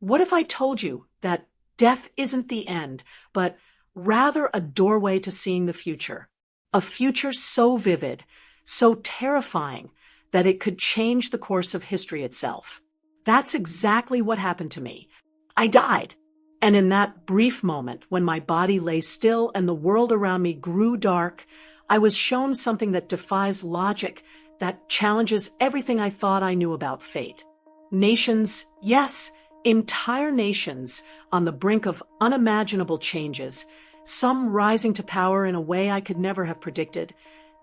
What if I told you that death isn't the end, but rather a doorway to seeing the future? A future so vivid, so terrifying, that it could change the course of history itself. That's exactly what happened to me. I died. And in that brief moment, when my body lay still and the world around me grew dark, I was shown something that defies logic, that challenges everything I thought I knew about fate. Nations, yes, entire nations, on the brink of unimaginable changes, some rising to power in a way I could never have predicted,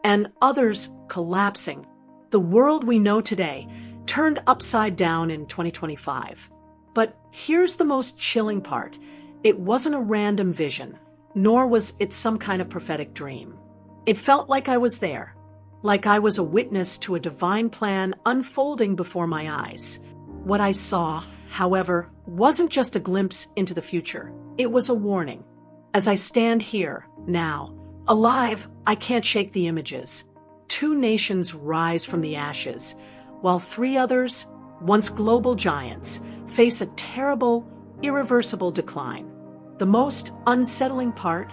and others collapsing. The world we know today turned upside down in 2025. But here's the most chilling part. It wasn't a random vision, nor was it some kind of prophetic dream. It felt like I was there, like I was a witness to a divine plan unfolding before my eyes. What I saw, however, wasn't just a glimpse into the future. It was a warning. As I stand here, now, alive, I can't shake the images. 2 nations rise from the ashes, while 3 others, once global giants, face a terrible, irreversible decline. The most unsettling part,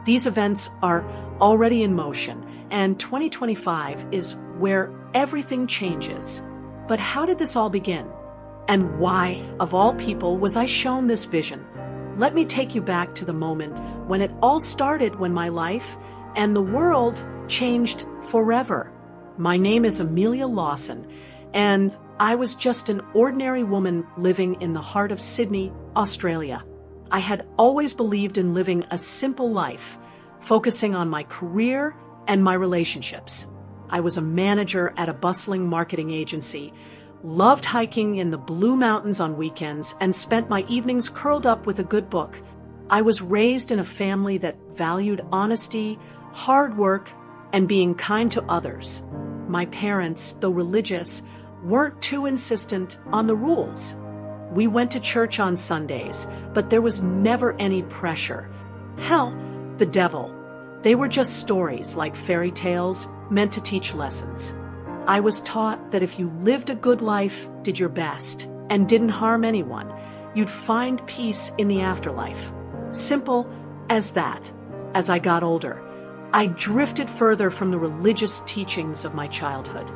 these events are already in motion, and 2025 is where everything changes. But how did this all begin? And why, of all people, was I shown this vision? Let me take you back to the moment when it all started, when my life and the world changed forever. My name is Amelia Lawson, and I was just an ordinary woman living in the heart of Sydney, Australia. I had always believed in living a simple life, focusing on my career and my relationships. I was a manager at a bustling marketing agency, loved hiking in the Blue Mountains on weekends, and spent my evenings curled up with a good book. I was raised in a family that valued honesty, hard work, and being kind to others. My parents, though religious, weren't too insistent on the rules. We went to church on Sundays, but there was never any pressure. Hell, the devil. They were just stories like fairy tales meant to teach lessons. I was taught that if you lived a good life, did your best, and didn't harm anyone, you'd find peace in the afterlife. Simple as that. As I got older, I drifted further from the religious teachings of my childhood.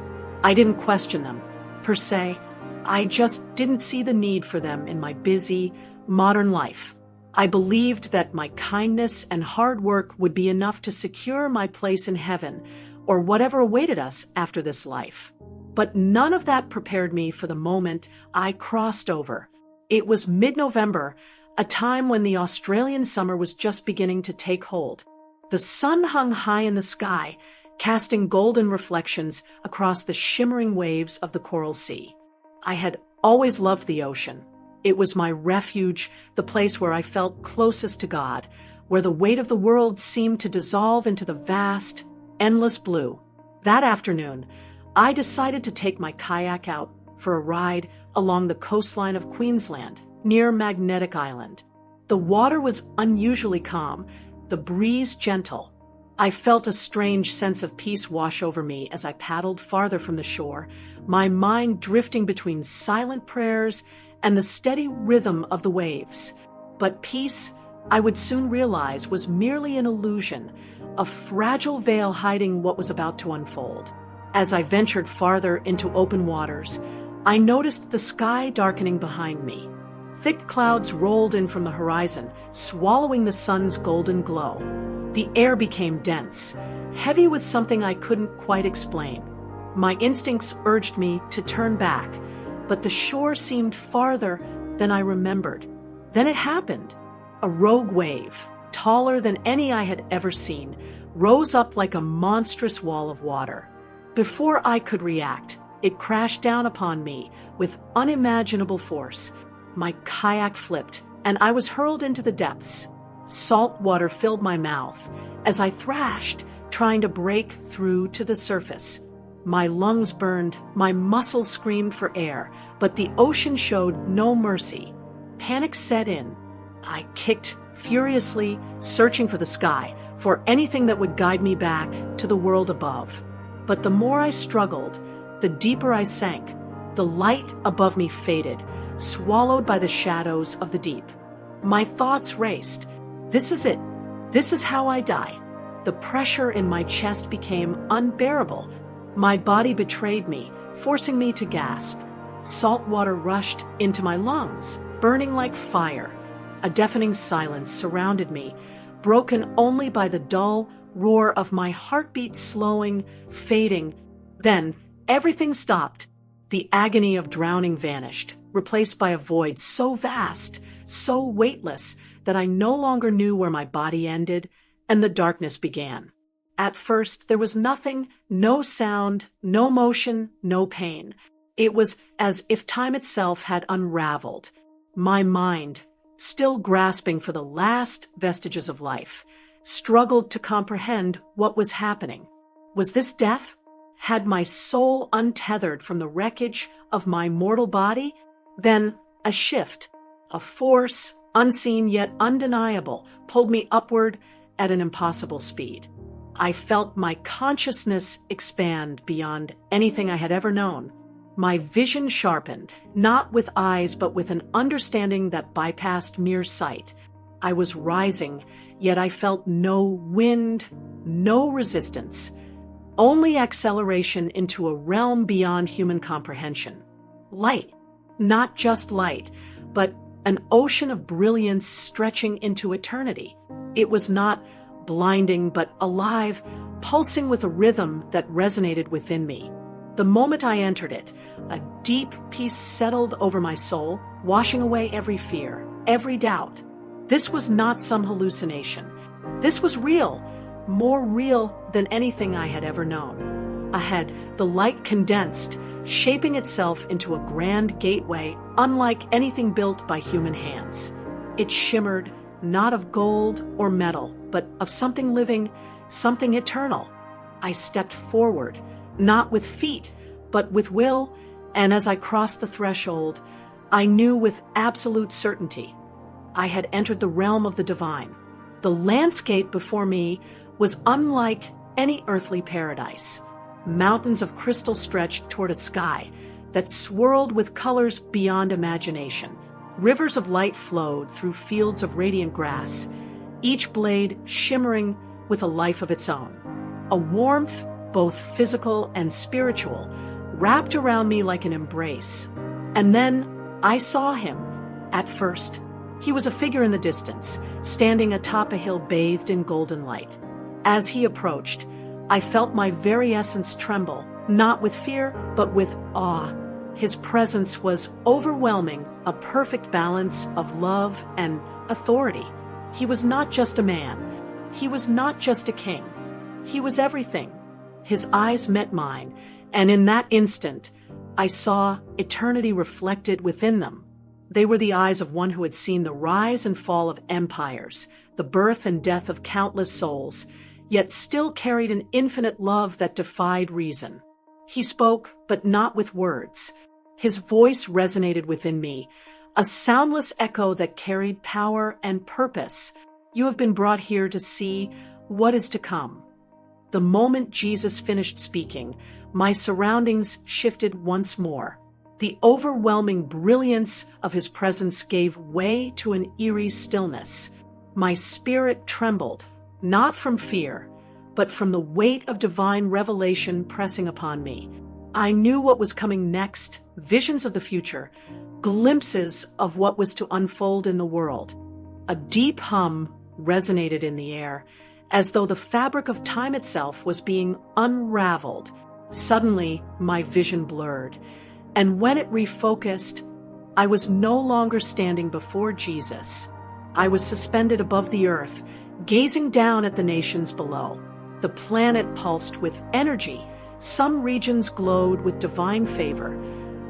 I didn't question them, per se. I just didn't see the need for them in my busy, modern life. I believed that my kindness and hard work would be enough to secure my place in heaven, or whatever awaited us after this life. But none of that prepared me for the moment I crossed over. It was mid-November, a time when the Australian summer was just beginning to take hold. The sun hung high in the sky, casting golden reflections across the shimmering waves of the Coral Sea. I had always loved the ocean. It was my refuge, the place where I felt closest to God, where the weight of the world seemed to dissolve into the vast, endless blue. That afternoon, I decided to take my kayak out for a ride along the coastline of Queensland, near Magnetic Island. The water was unusually calm, the breeze gentle. I felt a strange sense of peace wash over me as I paddled farther from the shore, my mind drifting between silent prayers and the steady rhythm of the waves. But peace, I would soon realize, was merely an illusion, a fragile veil hiding what was about to unfold. As I ventured farther into open waters, I noticed the sky darkening behind me. Thick clouds rolled in from the horizon, swallowing the sun's golden glow. The air became dense, heavy with something I couldn't quite explain. My instincts urged me to turn back, but the shore seemed farther than I remembered. Then it happened. A rogue wave, taller than any I had ever seen, rose up like a monstrous wall of water. Before I could react, it crashed down upon me with unimaginable force. My kayak flipped, and I was hurled into the depths. Salt water filled my mouth as I thrashed, trying to break through to the surface. My lungs burned, my muscles screamed for air, but the ocean showed no mercy. Panic set in. I kicked furiously, searching for the sky, for anything that would guide me back to the world above. But the more I struggled, the deeper I sank. The light above me faded. swallowed by the shadows of the deep. My thoughts raced. This is it. This is how I die. The pressure in my chest became unbearable. My body betrayed me, forcing me to gasp. Salt water rushed into my lungs, burning like fire. A deafening silence surrounded me, broken only by the dull roar of my heartbeat slowing, fading. Then, everything stopped. The agony of drowning vanished, replaced by a void so vast, so weightless, that I no longer knew where my body ended and the darkness began. At first, there was nothing, no sound, no motion, no pain. It was as if time itself had unraveled. My mind, still grasping for the last vestiges of life, struggled to comprehend what was happening. Was this death? Had my soul untethered from the wreckage of my mortal body? Then a shift, a force, unseen yet undeniable, pulled me upward at an impossible speed. I felt my consciousness expand beyond anything I had ever known. My vision sharpened, not with eyes but with an understanding that bypassed mere sight. I was rising, yet I felt no wind, no resistance, only acceleration into a realm beyond human comprehension. Light, not just light, but an ocean of brilliance stretching into eternity. It was not blinding but alive, pulsing with a rhythm that resonated within me. The moment I entered it, a deep peace settled over my soul, washing away every fear, every doubt. This was not some hallucination. This was real, more real than anything I had ever known. Ahead, the light condensed, shaping itself into a grand gateway unlike anything built by human hands. It shimmered, not of gold or metal, but of something living, something eternal. I stepped forward, not with feet, but with will, and as I crossed the threshold, I knew with absolute certainty I had entered the realm of the divine. The landscape before me was unlike any earthly paradise. Mountains of crystal stretched toward a sky that swirled with colors beyond imagination. Rivers of light flowed through fields of radiant grass, each blade shimmering with a life of its own. A warmth, both physical and spiritual, wrapped around me like an embrace. And then I saw him. At first, he was a figure in the distance, standing atop a hill bathed in golden light. As he approached, I felt my very essence tremble, not with fear, but with awe. His presence was overwhelming, a perfect balance of love and authority. He was not just a man. He was not just a king. He was everything. His eyes met mine, and in that instant, I saw eternity reflected within them. They were the eyes of one who had seen the rise and fall of empires, the birth and death of countless souls, yet still carried an infinite love that defied reason. He spoke, but not with words. His voice resonated within me, a soundless echo that carried power and purpose. You have been brought here to see what is to come. The moment Jesus finished speaking, my surroundings shifted once more. The overwhelming brilliance of his presence gave way to an eerie stillness. My spirit trembled, not from fear, but from the weight of divine revelation pressing upon me. I knew what was coming next, visions of the future, glimpses of what was to unfold in the world. A deep hum resonated in the air, as though the fabric of time itself was being unraveled. Suddenly, my vision blurred, and when it refocused, I was no longer standing before Jesus. I was suspended above the earth, gazing down at the nations below. The planet pulsed with energy. Some regions glowed with divine favor,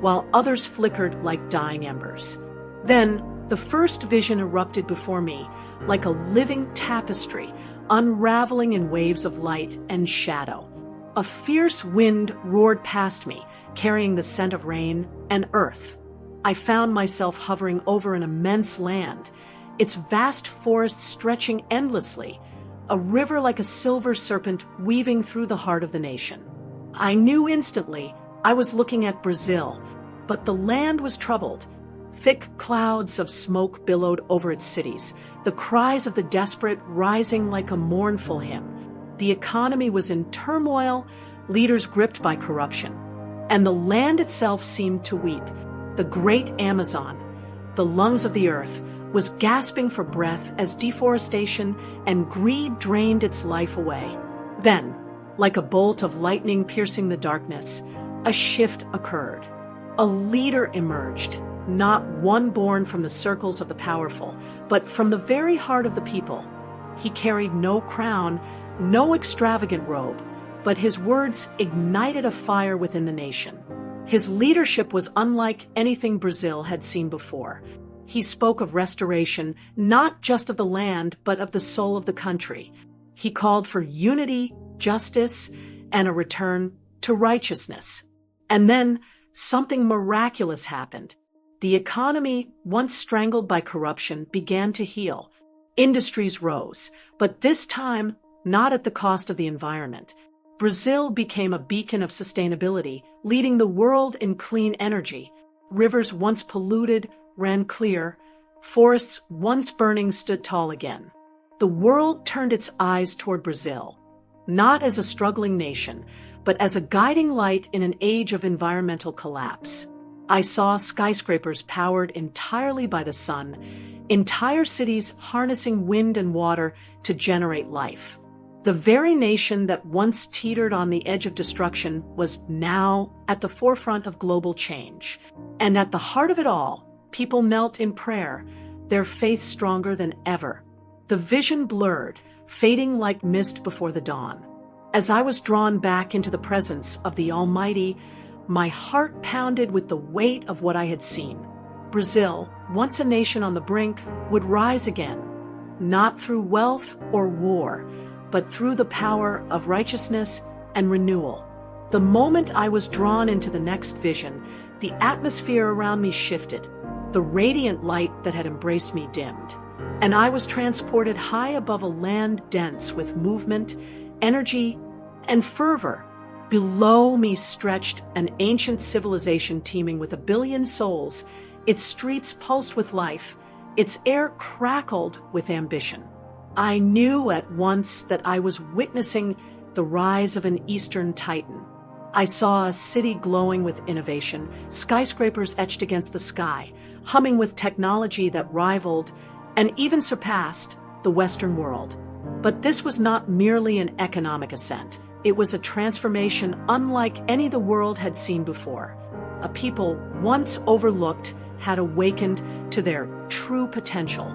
while others flickered like dying embers. Then, the first vision erupted before me, like a living tapestry, unraveling in waves of light and shadow. A fierce wind roared past me, carrying the scent of rain and earth. I found myself hovering over an immense land, its vast forests stretching endlessly, a river like a silver serpent weaving through the heart of the nation. I knew instantly I was looking at Brazil, but the land was troubled. Thick clouds of smoke billowed over its cities, the cries of the desperate rising like a mournful hymn. The economy was in turmoil, leaders gripped by corruption, and the land itself seemed to weep. The great Amazon, the lungs of the earth, was gasping for breath as deforestation and greed drained its life away. Then, like a bolt of lightning piercing the darkness, a shift occurred. A leader emerged, not one born from the circles of the powerful, but from the very heart of the people. He carried no crown, no extravagant robe, but his words ignited a fire within the nation. His leadership was unlike anything Brazil had seen before. He spoke of restoration, not just of the land, but of the soul of the country. He called for unity, justice, and a return to righteousness. And then something miraculous happened. The economy, once strangled by corruption, began to heal. Industries rose, but this time not at the cost of the environment. Brazil became a beacon of sustainability, leading the world in clean energy. Rivers once polluted ran clear, forests once burning stood tall again. The world turned its eyes toward Brazil, not as a struggling nation, but as a guiding light in an age of environmental collapse. I saw skyscrapers powered entirely by the sun, entire cities harnessing wind and water to generate life. The very nation that once teetered on the edge of destruction was now at the forefront of global change. And at the heart of it all, people knelt in prayer, their faith stronger than ever. The vision blurred, fading like mist before the dawn. As I was drawn back into the presence of the Almighty, my heart pounded with the weight of what I had seen. Brazil, once a nation on the brink, would rise again, not through wealth or war, but through the power of righteousness and renewal. The moment I was drawn into the next vision, the atmosphere around me shifted. The radiant light that had embraced me dimmed, and I was transported high above a land dense with movement, energy, and fervor. Below me stretched an ancient civilization teeming with 1 billion souls. Its streets pulsed with life, its air crackled with ambition. I knew at once that I was witnessing the rise of an Eastern Titan. I saw a city glowing with innovation, skyscrapers etched against the sky, humming with technology that rivaled and even surpassed the Western world. But this was not merely an economic ascent. It was a transformation unlike any the world had seen before. A people once overlooked had awakened to their true potential.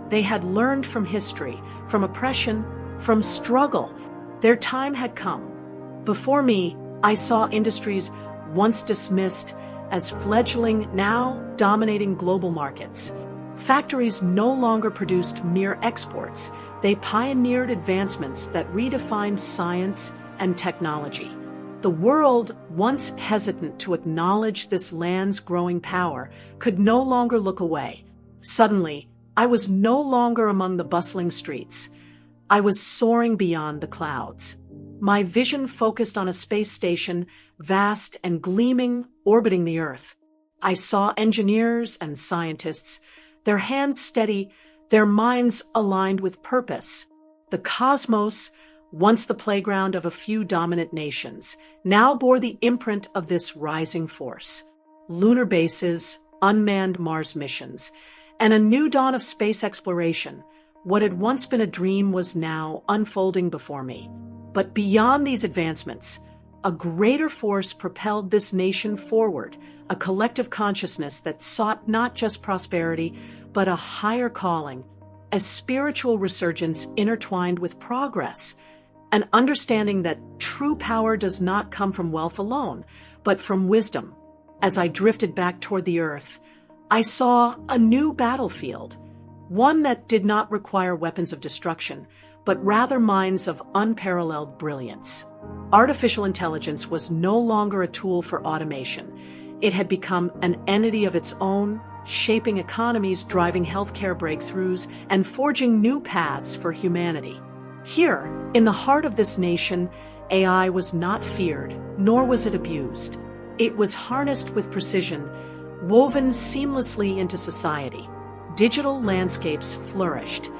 They had learned from history, from oppression, from struggle. Their time had come. Before me, I saw industries once dismissed as fledgling, now dominating global markets. Factories no longer produced mere exports. They pioneered advancements that redefined science and technology. The world, once hesitant to acknowledge this land's growing power, could no longer look away. Suddenly, I was no longer among the bustling streets. I was soaring beyond the clouds. My vision focused on a space station, vast and gleaming, orbiting the Earth. I saw engineers and scientists, their hands steady, their minds aligned with purpose. The cosmos, once the playground of a few dominant nations, now bore the imprint of this rising force. Lunar bases, unmanned Mars missions, and a new dawn of space exploration. What had once been a dream was now unfolding before me. But beyond these advancements, a greater force propelled this nation forward, a collective consciousness that sought not just prosperity, but a higher calling, a spiritual resurgence intertwined with progress, an understanding that true power does not come from wealth alone, but from wisdom. As I drifted back toward the Earth, I saw a new battlefield, one that did not require weapons of destruction, but rather minds of unparalleled brilliance. Artificial intelligence was no longer a tool for automation. It had become an entity of its own, shaping economies, driving healthcare breakthroughs, and forging new paths for humanity. Here, in the heart of this nation, AI was not feared, nor was it abused. It was harnessed with precision, woven seamlessly into society. Digital landscapes flourished,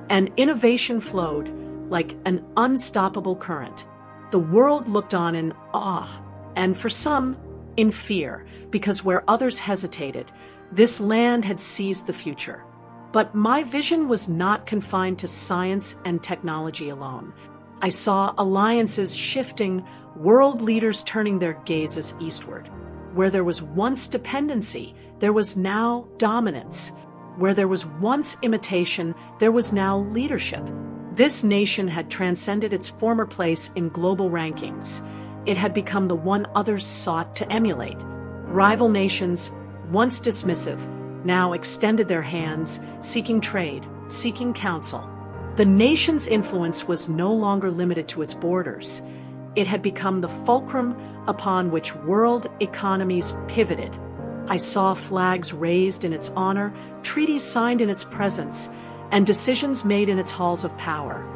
and innovation flowed like an unstoppable current. The world looked on in awe, and for some, in fear, because where others hesitated, this land had seized the future. But my vision was not confined to science and technology alone. I saw alliances shifting, world leaders turning their gazes eastward. Where there was once dependency, there was now dominance. Where there was once imitation, there was now leadership. This nation had transcended its former place in global rankings. It had become the one others sought to emulate. Rival nations, once dismissive, now extended their hands, seeking trade, seeking counsel. The nation's influence was no longer limited to its borders. It had become the fulcrum upon which world economies pivoted. I saw flags raised in its honor, treaties signed in its presence, and decisions made in its halls of power.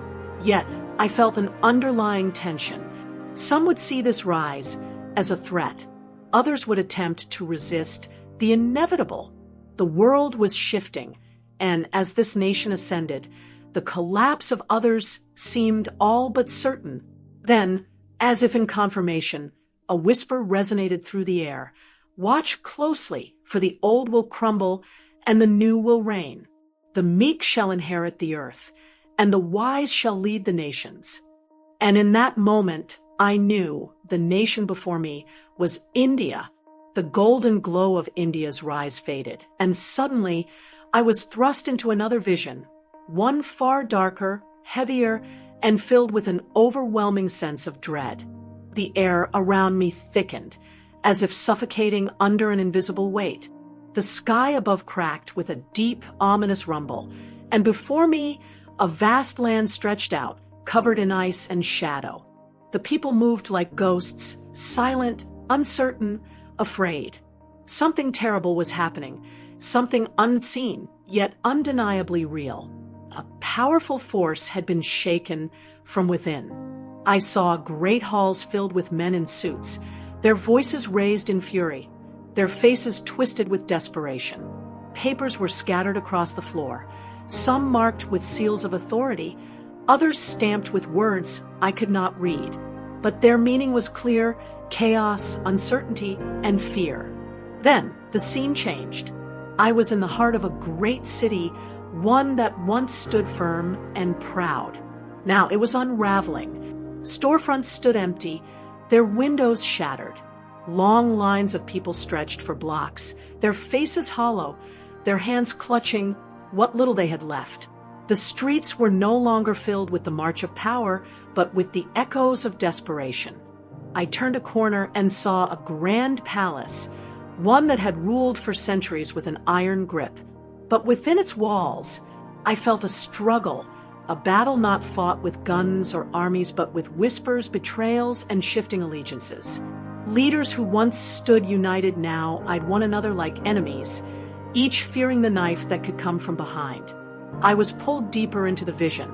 Yet, I felt an underlying tension. Some would see this rise as a threat. Others would attempt to resist the inevitable. The world was shifting, and as this nation ascended, the collapse of others seemed all but certain. Then, as if in confirmation, a whisper resonated through the air. Watch closely, for the old will crumble and the new will reign. The meek shall inherit the earth, and the wise shall lead the nations. And in that moment, I knew the nation before me was India. The golden glow of India's rise faded, and suddenly I was thrust into another vision, one far darker, heavier, and filled with an overwhelming sense of dread. The air around me thickened, as if suffocating under an invisible weight. The sky above cracked with a deep, ominous rumble, and before me, a vast land stretched out, covered in ice and shadow. The people moved like ghosts, silent, uncertain, afraid. Something terrible was happening, something unseen, yet undeniably real. A powerful force had been shaken from within. I saw great halls filled with men in suits, their voices raised in fury, their faces twisted with desperation. Papers were scattered across the floor, some marked with seals of authority, others stamped with words I could not read. But their meaning was clear: chaos, uncertainty, and fear. Then the scene changed. I was in the heart of a great city, one that once stood firm and proud. Now it was unraveling. Storefronts stood empty, their windows shattered. Long lines of people stretched for blocks, their faces hollow, their hands clutching what little they had left. The streets were no longer filled with the march of power, but with the echoes of desperation. I turned a corner and saw a grand palace, one that had ruled for centuries with an iron grip. But within its walls, I felt a struggle, a battle not fought with guns or armies, but with whispers, betrayals, and shifting allegiances. Leaders who once stood united now eyed one another like enemies, each fearing the knife that could come from behind. I was pulled deeper into the vision,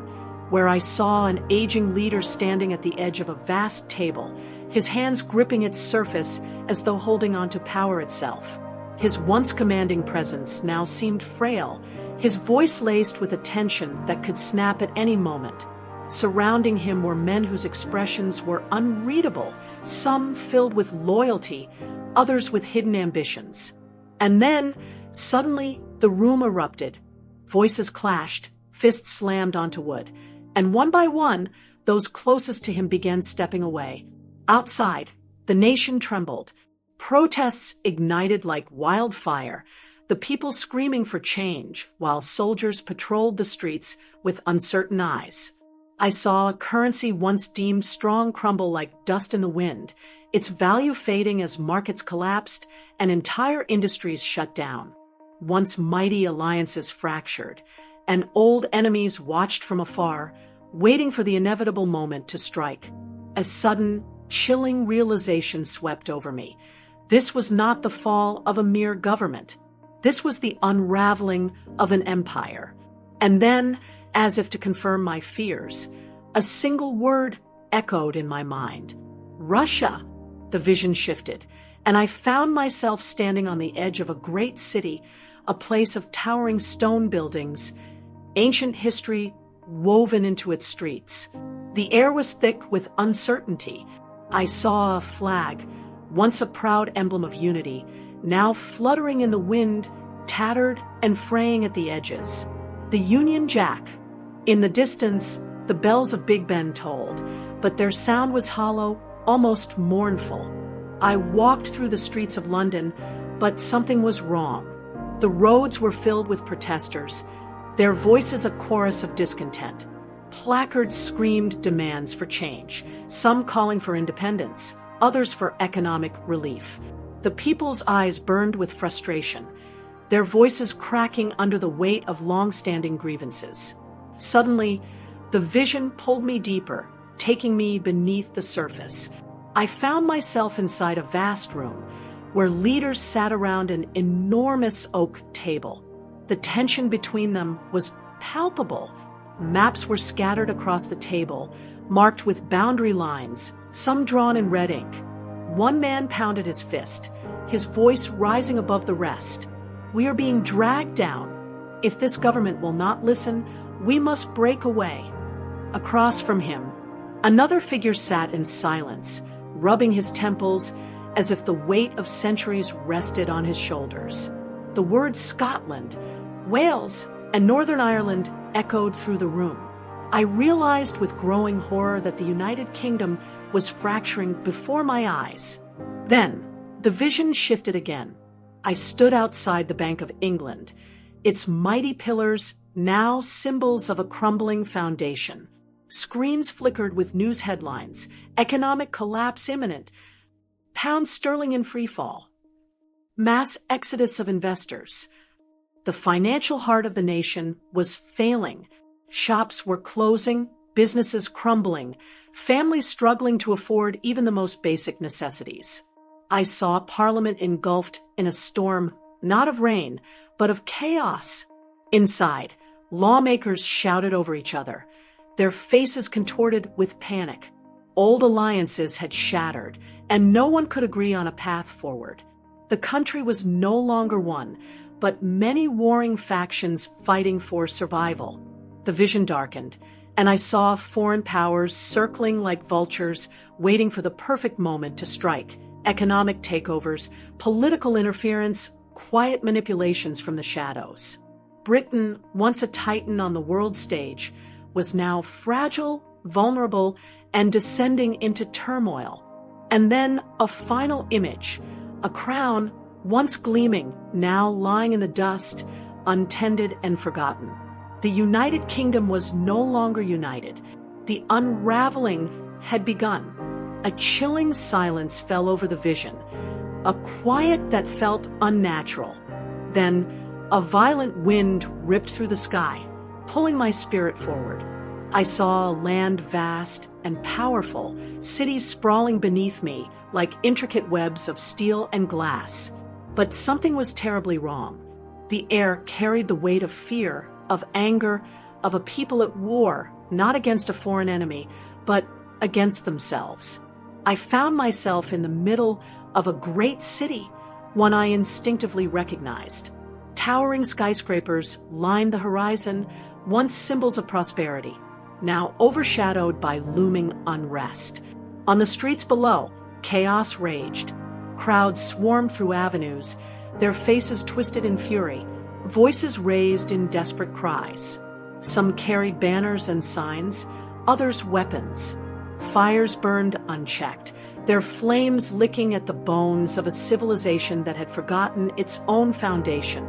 where I saw an aging leader standing at the edge of a vast table, his hands gripping its surface as though holding on to power itself. His once commanding presence now seemed frail, his voice laced with a tension that could snap at any moment. Surrounding him were men whose expressions were unreadable, some filled with loyalty, others with hidden ambitions. And then, suddenly, the room erupted. Voices clashed, fists slammed onto wood, and one by one, those closest to him began stepping away. Outside, the nation trembled. Protests ignited like wildfire, the people screaming for change, while soldiers patrolled the streets with uncertain eyes. I saw a currency once deemed strong crumble like dust in the wind, its value fading as markets collapsed and entire industries shut down. Once mighty alliances fractured, and old enemies watched from afar, waiting for the inevitable moment to strike. A sudden, chilling realization swept over me. This was not the fall of a mere government. This was the unraveling of an empire. And then, as if to confirm my fears, a single word echoed in my mind. Russia! The vision shifted, and I found myself standing on the edge of a great city, a place of towering stone buildings, ancient history woven into its streets. The air was thick with uncertainty. I saw a flag, once a proud emblem of unity, now fluttering in the wind, tattered and fraying at the edges. The Union Jack. In the distance, the bells of Big Ben tolled, but their sound was hollow, almost mournful. I walked through the streets of London, but something was wrong. The roads were filled with protesters, their voices a chorus of discontent. Placards screamed demands for change, some calling for independence, others for economic relief. The people's eyes burned with frustration, their voices cracking under the weight of long-standing grievances. Suddenly, the vision pulled me deeper, taking me beneath the surface. I found myself inside a vast room, where leaders sat around an enormous oak table. The tension between them was palpable. Maps were scattered across the table, marked with boundary lines, some drawn in red ink. One man pounded his fist, his voice rising above the rest. "We are being dragged down. If this government will not listen, we must break away." Across from him, another figure sat in silence, rubbing his temples as if the weight of centuries rested on his shoulders. The words Scotland, Wales, and Northern Ireland echoed through the room. I realized with growing horror that the United Kingdom was fracturing before my eyes. Then, the vision shifted again. I stood outside the Bank of England, its mighty pillars now symbols of a crumbling foundation. Screens flickered with news headlines, economic collapse imminent, pound sterling in freefall, mass exodus of investors. The financial heart of the nation was failing. Shops were closing, businesses crumbling, families struggling to afford even the most basic necessities. I saw Parliament engulfed in a storm, not of rain, but of chaos. Inside, lawmakers shouted over each other, their faces contorted with panic. Old alliances had shattered, and no one could agree on a path forward. The country was no longer one, but many warring factions fighting for survival. The vision darkened, and I saw foreign powers circling like vultures, waiting for the perfect moment to strike. Economic takeovers, political interference, quiet manipulations from the shadows. Britain, once a titan on the world stage, was now fragile, vulnerable, and descending into turmoil. And then a final image, a crown, once gleaming, now lying in the dust, untended and forgotten. The United Kingdom was no longer united. The unraveling had begun. A chilling silence fell over the vision, a quiet that felt unnatural. Then, a violent wind ripped through the sky, pulling my spirit forward. I saw a land vast and powerful, cities sprawling beneath me like intricate webs of steel and glass. But something was terribly wrong. The air carried the weight of fear, of anger, of a people at war, not against a foreign enemy, but against themselves. I found myself in the middle of a great city, one I instinctively recognized. Towering skyscrapers lined the horizon, once symbols of prosperity, now overshadowed by looming unrest. On the streets below, chaos raged. Crowds swarmed through avenues, their faces twisted in fury, voices raised in desperate cries. Some carried banners and signs, others weapons. Fires burned unchecked, their flames licking at the bones of a civilization that had forgotten its own foundation.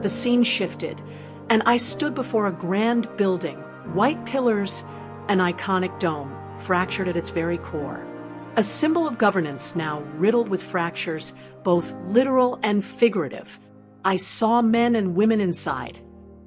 The scene shifted, and I stood before a grand building, white pillars, an iconic dome, fractured at its very core. A symbol of governance now riddled with fractures, both literal and figurative. I saw men and women inside,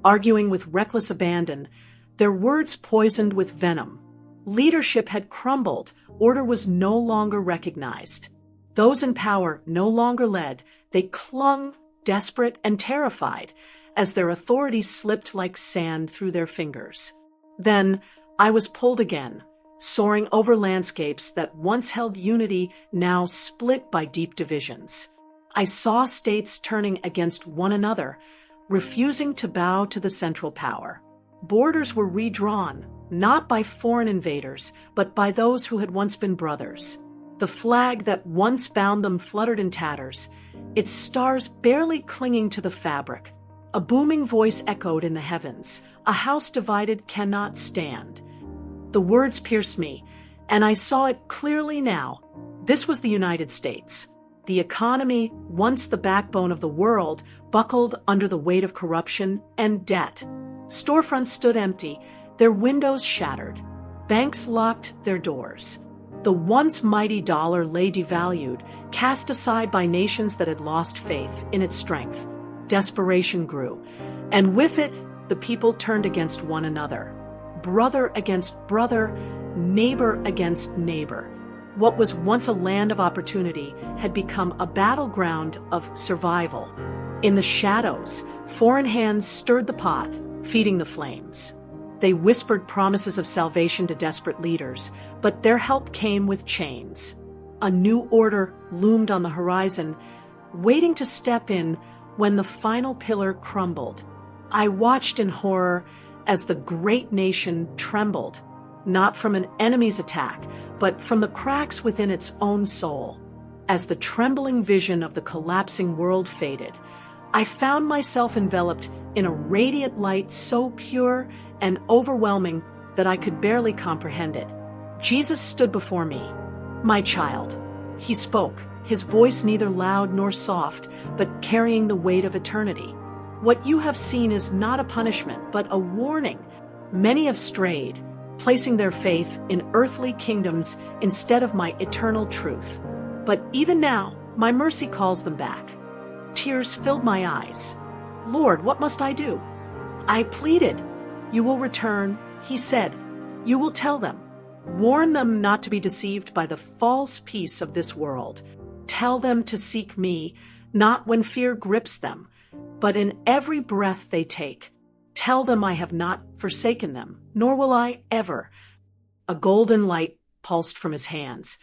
arguing with reckless abandon, their words poisoned with venom. Leadership had crumbled, order was no longer recognized. Those in power no longer led, they clung, desperate and terrified, as their authority slipped like sand through their fingers. Then I was pulled again, soaring over landscapes that once held unity, now split by deep divisions. I saw states turning against one another, refusing to bow to the central power. Borders were redrawn, not by foreign invaders, but by those who had once been brothers. The flag that once bound them fluttered in tatters, its stars barely clinging to the fabric. A booming voice echoed in the heavens, "A house divided cannot stand." The words pierced me, and I saw it clearly now. This was the United States. The economy, once the backbone of the world, buckled under the weight of corruption and debt. Storefronts stood empty, their windows shattered. Banks locked their doors. The once mighty dollar lay devalued, cast aside by nations that had lost faith in its strength. Desperation grew, and with it, the people turned against one another. Brother against brother, neighbor against neighbor. What was once a land of opportunity had become a battleground of survival. In the shadows, foreign hands stirred the pot, feeding the flames. They whispered promises of salvation to desperate leaders, but their help came with chains. A new order loomed on the horizon, waiting to step in when the final pillar crumbled. I watched in horror as the great nation trembled, not from an enemy's attack, but from the cracks within its own soul. As the trembling vision of the collapsing world faded, I found myself enveloped in a radiant light so pure and overwhelming that I could barely comprehend it. Jesus stood before me. "My child," he spoke, his voice neither loud nor soft, but carrying the weight of eternity. "What you have seen is not a punishment, but a warning. Many have strayed, placing their faith in earthly kingdoms instead of my eternal truth. But even now, my mercy calls them back." Tears filled my eyes. "Lord, what must I do?" I pleaded. "You will return," he said. "You will tell them. Warn them not to be deceived by the false peace of this world. Tell them to seek me, not when fear grips them, but in every breath they take. Tell them I have not forsaken them, nor will I ever." A golden light pulsed from his hands,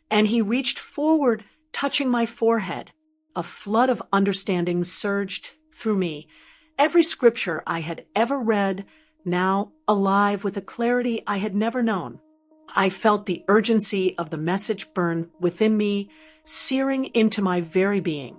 and he reached forward, touching my forehead. A flood of understanding surged through me. Every scripture I had ever read, now alive with a clarity I had never known. I felt the urgency of the message burn within me, searing into my very being.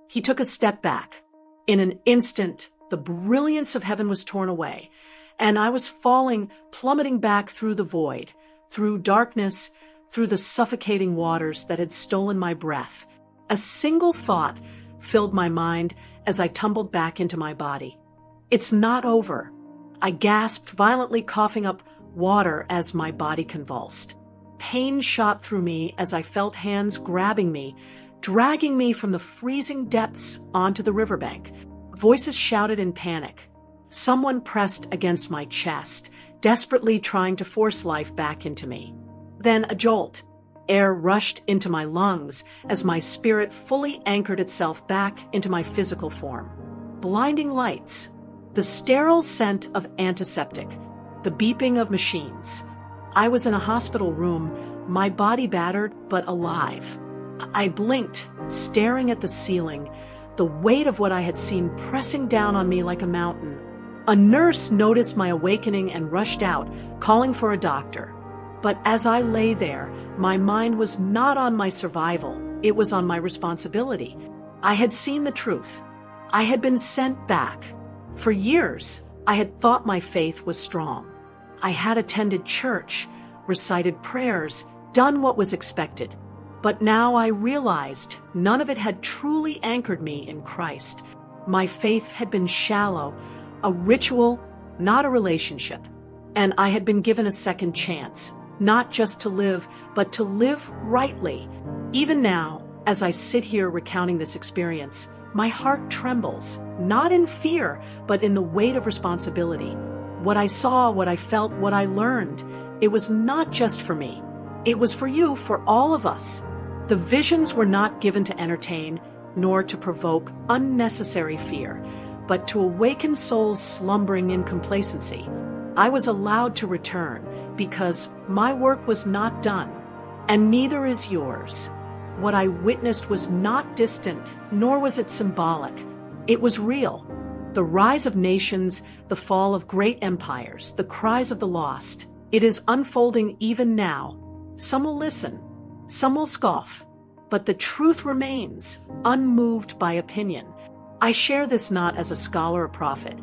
He took a step back. In an instant, the brilliance of heaven was torn away, and I was falling, plummeting back through the void, through darkness, through the suffocating waters that had stolen my breath. A single thought filled my mind as I tumbled back into my body. "It's not over." I gasped, violently coughing up water as my body convulsed. Pain shot through me as I felt hands grabbing me, dragging me from the freezing depths onto the riverbank. Voices shouted in panic. Someone pressed against my chest, desperately trying to force life back into me. Then a jolt. Air rushed into my lungs as my spirit fully anchored itself back into my physical form. Blinding lights. The sterile scent of antiseptic. The beeping of machines. I was in a hospital room, my body battered but alive. I blinked, staring at the ceiling, the weight of what I had seen pressing down on me like a mountain. A nurse noticed my awakening and rushed out, calling for a doctor. But as I lay there, my mind was not on my survival, it was on my responsibility. I had seen the truth. I had been sent back. For years, I had thought my faith was strong. I had attended church, recited prayers, done what was expected. But now I realized none of it had truly anchored me in Christ. My faith had been shallow, a ritual, not a relationship. And I had been given a second chance, not just to live, but to live rightly. Even now, as I sit here recounting this experience, my heart trembles, not in fear, but in the weight of responsibility. What I saw, what I felt, what I learned, it was not just for me. It was for you, for all of us. The visions were not given to entertain, nor to provoke unnecessary fear, but to awaken souls slumbering in complacency. I was allowed to return, because my work was not done, and neither is yours. What I witnessed was not distant, nor was it symbolic. It was real. The rise of nations, the fall of great empires, the cries of the lost. It is unfolding even now. Some will listen, some will scoff, but the truth remains, unmoved by opinion. I share this not as a scholar or prophet,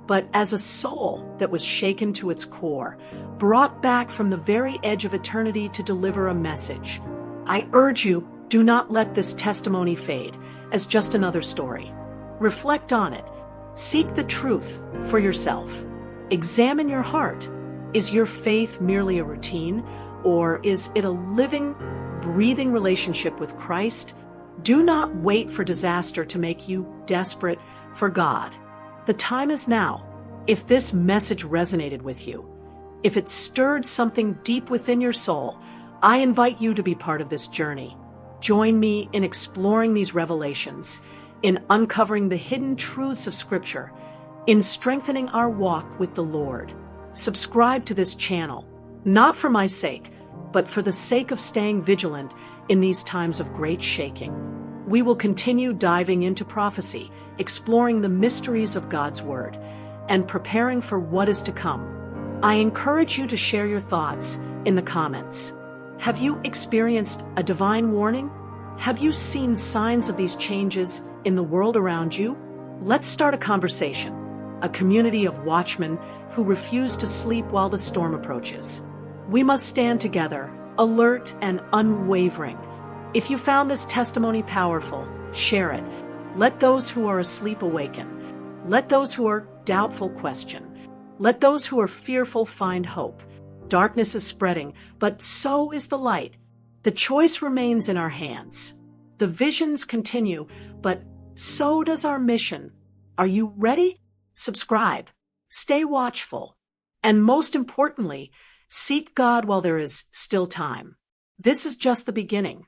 but as a soul that was shaken to its core, brought back from the very edge of eternity to deliver a message. I urge you, do not let this testimony fade as just another story. Reflect on it. Seek the truth for yourself. Examine your heart. Is your faith merely a routine, or is it a living, breathing relationship with Christ? Do not wait for disaster to make you desperate for God. The time is now. If this message resonated with you, if it stirred something deep within your soul, I invite you to be part of this journey. Join me in exploring these revelations, in uncovering the hidden truths of Scripture, in strengthening our walk with the Lord. Subscribe to this channel, not for my sake, but for the sake of staying vigilant in these times of great shaking. We will continue diving into prophecy, exploring the mysteries of God's Word, and preparing for what is to come. I encourage you to share your thoughts in the comments. Have you experienced a divine warning? Have you seen signs of these changes in the world around you? Let's start a conversation, a community of watchmen who refuse to sleep while the storm approaches. We must stand together, alert and unwavering. If you found this testimony powerful, share it. Let those who are asleep awaken. Let those who are doubtful question. Let those who are fearful find hope. Darkness is spreading, but so is the light. The choice remains in our hands. The visions continue, but so does our mission. Are you ready? Subscribe. Stay watchful. And most importantly, seek God while there is still time. This is just the beginning.